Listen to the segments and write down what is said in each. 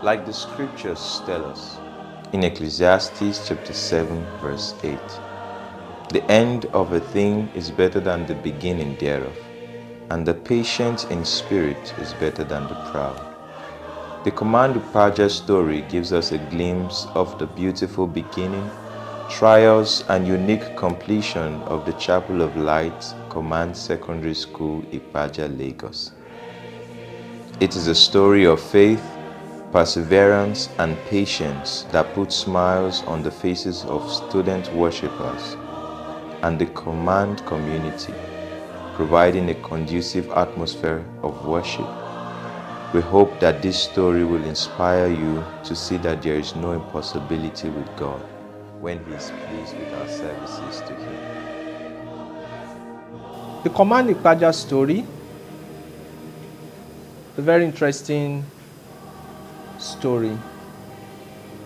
like the scriptures tell us in Ecclesiastes chapter 7 verse 8. The end of a thing is better than the beginning thereof, and the patient in spirit is better than the proud. The Command Ipaja story gives us a glimpse of the beautiful beginning, trials, and unique completion of the Chapel of Light Command Secondary School, Ipaja, Lagos. It is a story of faith, perseverance, and patience that puts smiles on the faces of student worshippers and the Command community, providing a conducive atmosphere of worship. We hope that this story will inspire you to see that there is no impossibility with God when He is pleased with our services to Him. The Command Ipaja story, a very interesting story.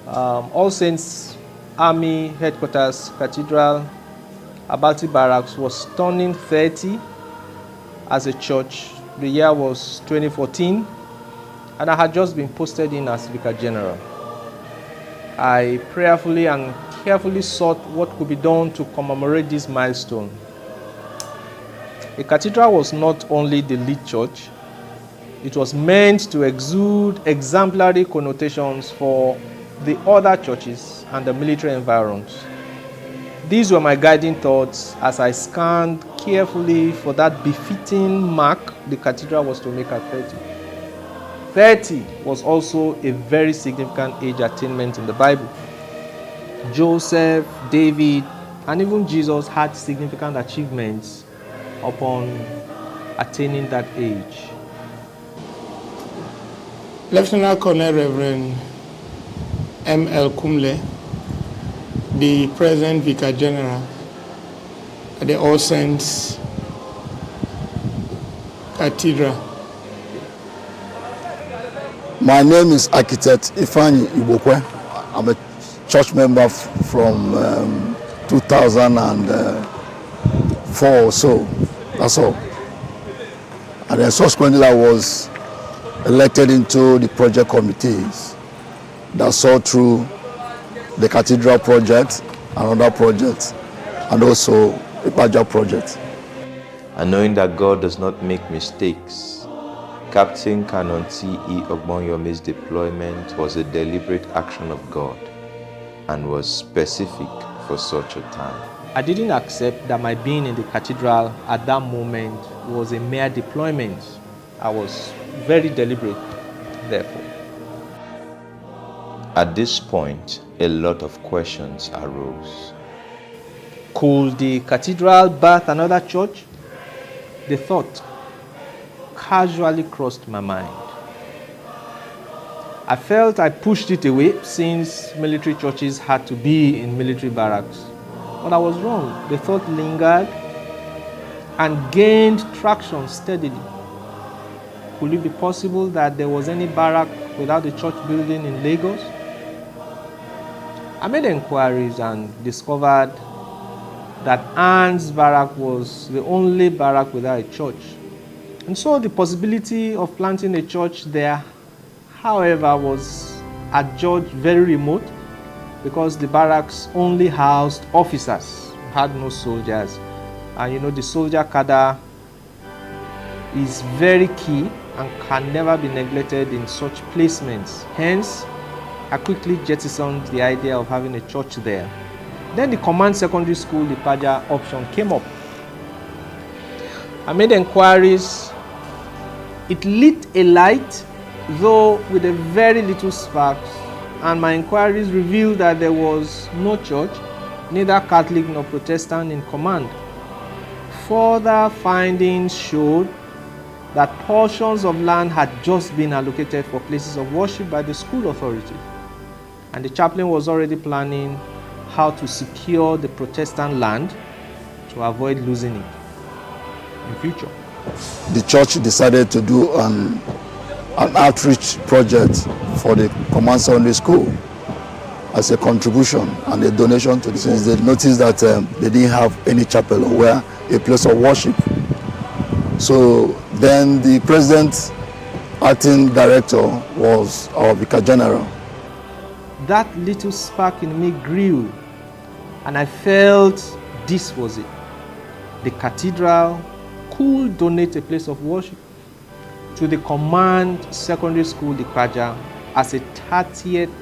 All Saints Army Headquarters Cathedral, Abalti Barracks, was turning 30 as a church. The year was 2014. And I had just been posted in as Vicar General. I prayerfully and carefully sought what could be done to commemorate this milestone. The cathedral was not only the lead church, it was meant to exude exemplary connotations for the other churches and the military environs. These were my guiding thoughts as I scanned carefully for that befitting mark the cathedral was to make at 30. 30 was also a very significant age attainment in the Bible. Joseph, David, and even Jesus had significant achievements upon attaining that age. Lieutenant Colonel Reverend M.L. Kumle, the present Vicar General at the All Saints Cathedral. My name is Architect Ifani Ibokwe. I'm a church member from 2004 or so. That's all. And then subsequently I was elected into the project committees that saw through the cathedral project and other projects, and also the Ipaja project. And knowing that God does not make mistakes, Captain Canon T.E. Ogbonyomi's deployment was a deliberate action of God and was specific for such a time. I didn't accept that my being in the cathedral at that moment was a mere deployment. I was very deliberate, therefore. At this point, a lot of questions arose. Could the cathedral birth another church? The thought casually crossed my mind. I felt I pushed it away since military churches had to be in military barracks. But I was wrong. The thought lingered and gained traction steadily. Could it be possible that there was any barrack without a church building in Lagos? I made inquiries and discovered that Anne's barrack was the only barrack without a church. And so the possibility of planting a church there, however, was adjudged very remote because the barracks only housed officers, had no soldiers. And you know, the soldier cadre is very key and can never be neglected in such placements. Hence, I quickly jettisoned the idea of having a church there. Then the Command Secondary School Ipaja option came up. I made inquiries. It lit a light, though with a very little sparks, and my inquiries revealed that there was no church, neither Catholic nor Protestant, in command. Further findings showed that portions of land had just been allocated for places of worship by the school authority, and the chaplain was already planning how to secure the Protestant land to avoid losing it in future. The church decided to do an outreach project for the Command Secondary School as a contribution and a donation to the, since they noticed that they didn't have any chapel or where a place of worship. So then the president, acting director, was our Vicar General. That little spark in me grew, and I felt this was it. The cathedral could donate a place of worship to the Command Secondary School, Ipaja, as a 30th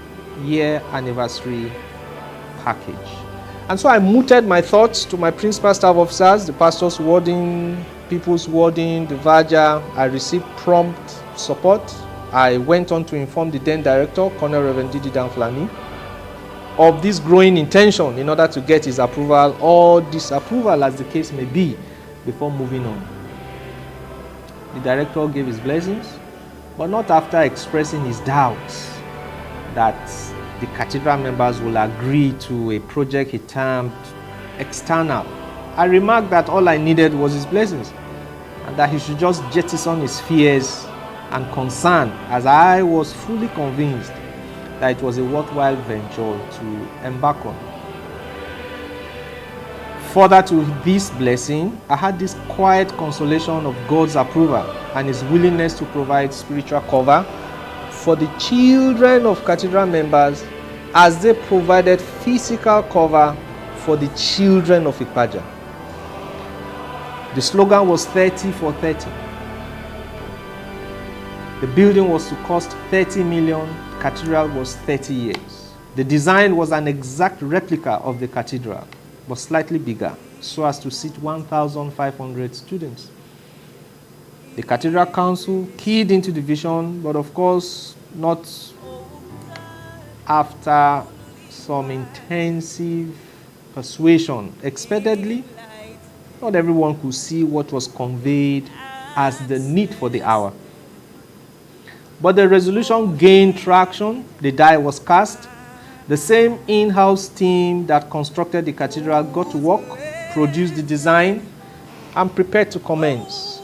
year anniversary package. And so I mooted my thoughts to my principal staff officers, the pastor's warden, people's warden, the Verger. I received prompt support. I went on to inform the then director, Colonel Reverend Didi Danflani, of this growing intention in order to get his approval or disapproval, as the case may be, before moving on. The director gave his blessings, but not after expressing his doubts that the cathedral members will agree to a project he termed external. I remarked that all I needed was his blessings, and that he should just jettison his fears and concern, as I was fully convinced that it was a worthwhile venture to embark on. Further to this blessing, I had this quiet consolation of God's approval and his willingness to provide spiritual cover for the children of cathedral members as they provided physical cover for the children of Ipaja. The slogan was 30 for 30. The building was to cost 30 million, cathedral was 30 years. The design was an exact replica of the cathedral, but slightly bigger, so as to seat 1,500 students. The Cathedral Council keyed into the vision, but of course not after some intensive persuasion. Expectedly, not everyone could see what was conveyed as the need for the hour. But the resolution gained traction, the die was cast. The same in-house team that constructed the cathedral got to work, produced the design, and prepared to commence.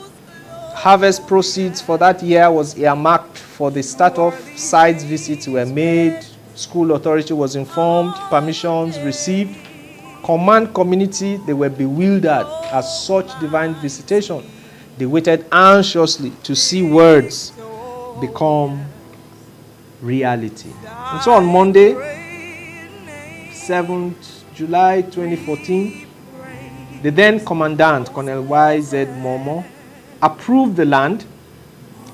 Harvest proceeds for that year was earmarked for the start-off. Site visits were made, school authority was informed, permissions received. Command community, they were bewildered at such divine visitation. They waited anxiously to see words become reality. And so on Monday, 7th July 2014, the then Commandant, Colonel Y.Z. Momo, approved the land,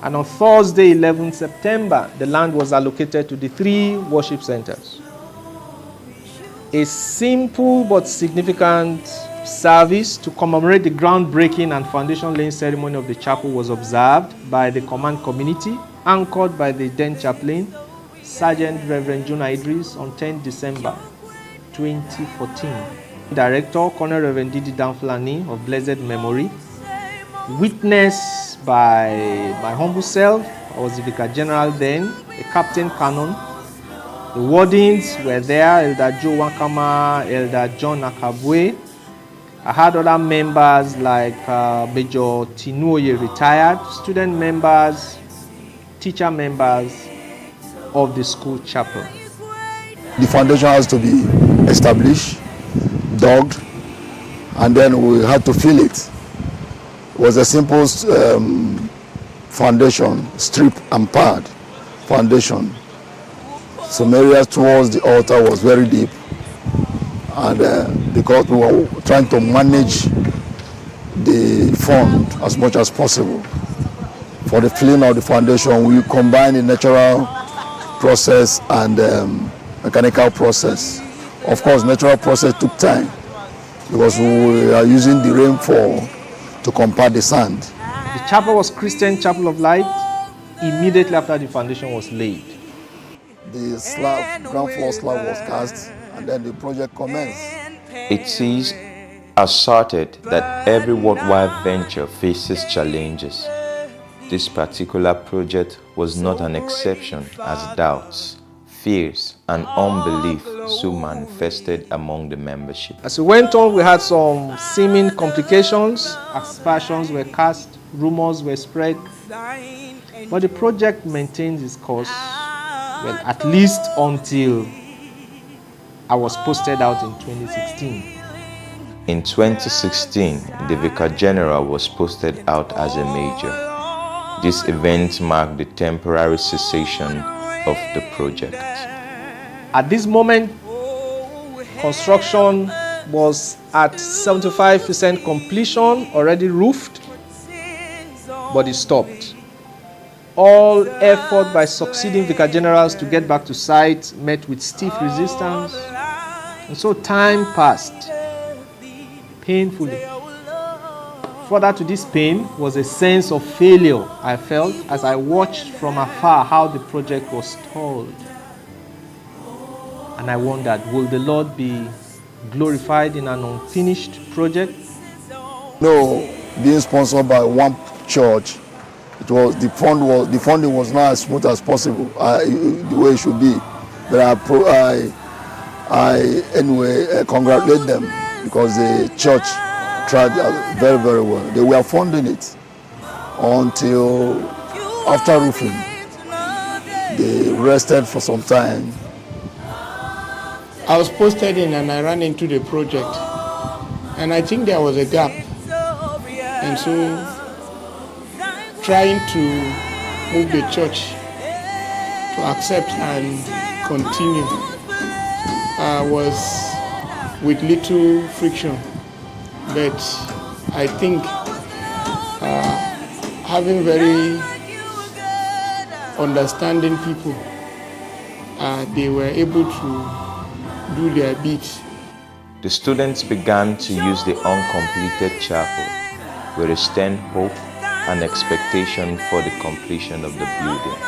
and on Thursday, 11th September, the land was allocated to the 3 worship centers. A simple but significant service to commemorate the groundbreaking and foundation laying ceremony of the chapel was observed by the command community, anchored by the then chaplain, Sergeant Reverend Jonah Idris, on 10 December 2014. Director, Colonel Reverend Didi Danflani of blessed memory, witnessed by my humble self. I was the Vicar General then, the Captain Canon. The wardens were there, Elder Joe Wakama, Elder John Akabwe. I had other members like Major Tinuoye, retired, student members, teacher members of the school chapel. The foundation has to be established, dug, and then we had to fill it. It was a simple foundation, strip and pad foundation. Some areas towards the altar was very deep, and because we were trying to manage the fund as much as possible for the filling of the foundation, we combined the natural process and mechanical process. Of course, natural process took time because we are using the rainfall to compact the sand. The chapel was Christian Chapel of Light immediately after the foundation was laid. The slab, ground floor slab was cast, and then the project commenced. It is asserted that every worthwhile venture faces challenges. This particular project was not an exception, as doubts, fears, and unbelief soon manifested among the membership. As we went on, we had some seeming complications. Aspersions were cast, rumors were spread, but the project maintained its course, well, at least until I was posted out in 2016. In 2016, the Vicar General was posted out as a major. This event marked the temporary cessation of the project. At this moment, construction was at 75% completion, already roofed, but it stopped. All effort by succeeding vicar generals to get back to site met with stiff resistance, and so time passed painfully. Further to this pain was a sense of failure I felt as I watched from afar how the project was stalled. And I wondered, will the Lord be glorified in an unfinished project? No, being sponsored by one church, the funding was not as smooth as possible, the way it should be. But I anyway congratulate them because the church tried very, very well. They were funding it until after roofing. They rested for some time. I was posted in and I ran into the project, and I think there was a gap, and so trying to move the church to accept and continue was with little friction, but I think having very understanding people, they were able to do their bit. The students began to use the uncompleted chapel with a stern hope and expectation for the completion of the building.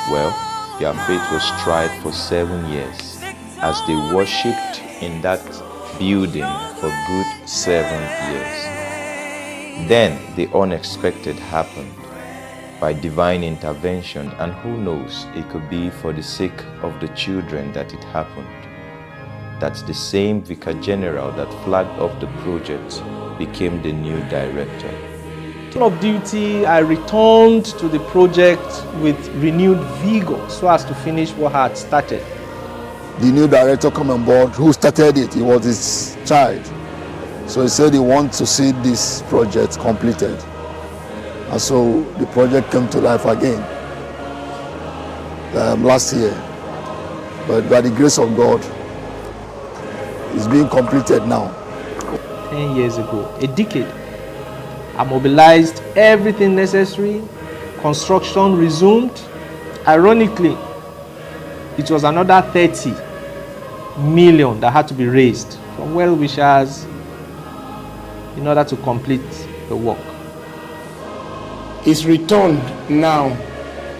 Well, their faith was tried for 7 years as they worshipped in that building for good 7 years. Then the unexpected happened by divine intervention, and who knows, it could be for the sake of the children that it happened. That's the same Vicar General that flagged off the project became the new director. Of duty, I returned to the project with renewed vigor so as to finish what I had started. The new director came on board, who started it, it was his child. So he said he wants to see this project completed. And so the project came to life again last year. But by the grace of God, it's being completed now. 10 years ago, a decade, I mobilized everything necessary. Construction resumed. Ironically, it was another 30 million that had to be raised from well-wishers in order to complete the work. His return now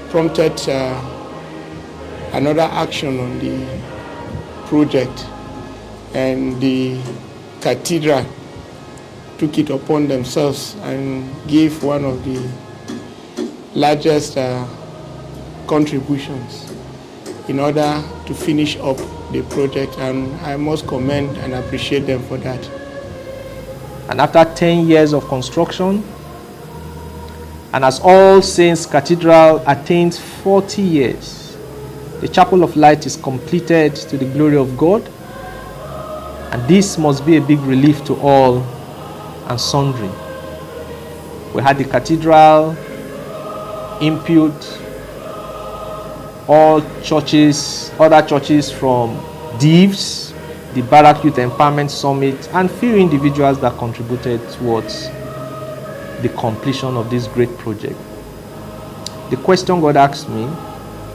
prompted another action on the project, and the cathedral took it upon themselves and gave one of the largest contributions in order to finish up the project, and I must commend and appreciate them for that. And after 10 years of construction, and as All Saints Cathedral attains 40 years, the Chapel of Light is completed to the glory of God. And this must be a big relief to all and sundry. We had the cathedral impute all churches, other churches from DIVS, the Barrack Youth Empowerment Summit, and few individuals that contributed towards the completion of this great project. The question God asked me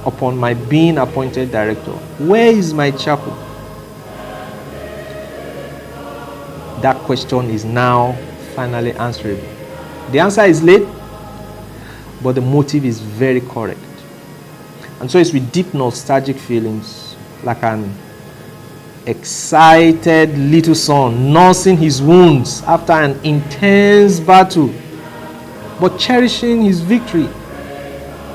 upon my being appointed director, where is my chapel? That question is now finally answerable. The answer is late, but the motive is very correct. And so it's with deep nostalgic feelings, like an excited little son nursing his wounds after an intense battle, but cherishing his victory,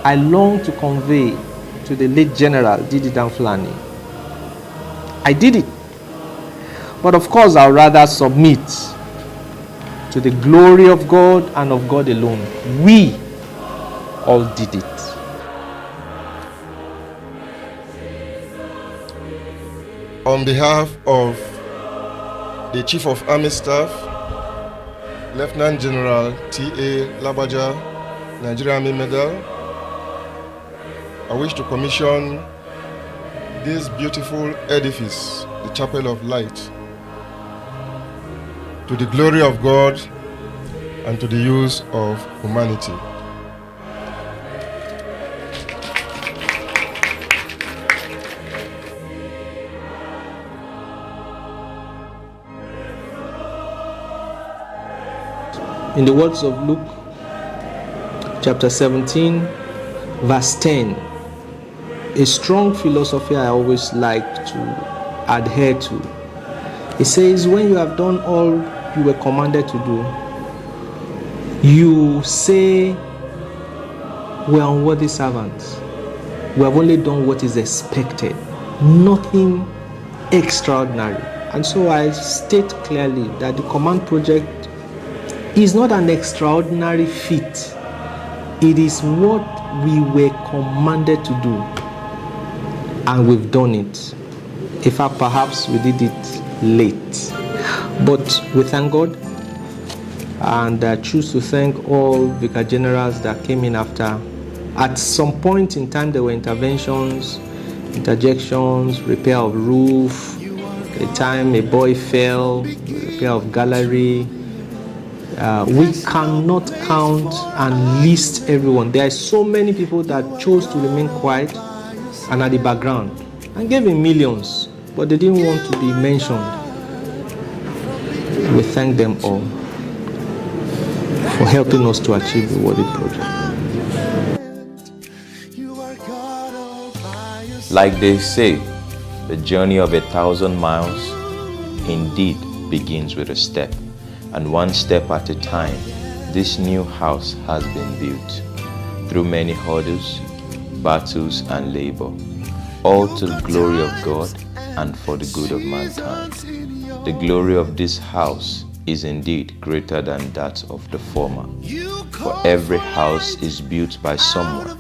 I long to convey to the late General Didi Danfulani. I did it. But of course, I'll rather submit to the glory of God and of God alone. We all did it. On behalf of the Chief of Army Staff, Lieutenant General T.A. Labaja, Nigeria Army Medal, I wish to commission this beautiful edifice, the Chapel of Light, to the glory of God and to the use of humanity. In the words of Luke, chapter 17, verse 10, a strong philosophy I always like to adhere to. It says, when you have done all you were commanded to do, you say, we are unworthy servants. We have only done what is expected, nothing extraordinary. And so I state clearly that the command project is not an extraordinary feat. It is what we were commanded to do, and we've done it. In fact, perhaps we did it late, but we thank God, and I choose to thank all vicar generals that came in after. At some point in time, there were interventions, interjections, repair of roof, a time a boy fell, repair of gallery. We cannot count and list everyone. There are so many people that chose to remain quiet and at the background and gave in millions, but they didn't want to be mentioned. We thank them all for helping us to achieve the worthy project. Like they say, the journey of 1,000 miles indeed begins with a step. And one step at a time, this new house has been built through many hurdles, battles, and labor, all to the glory of God and for the good of mankind. The glory of this house is indeed greater than that of the former. For every house is built by someone,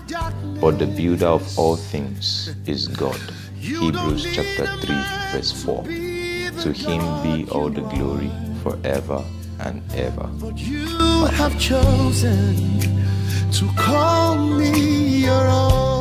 but the builder of all things is God. Hebrews chapter 3, verse 4. To him be all the glory forever and ever. But you have chosen to call me your own.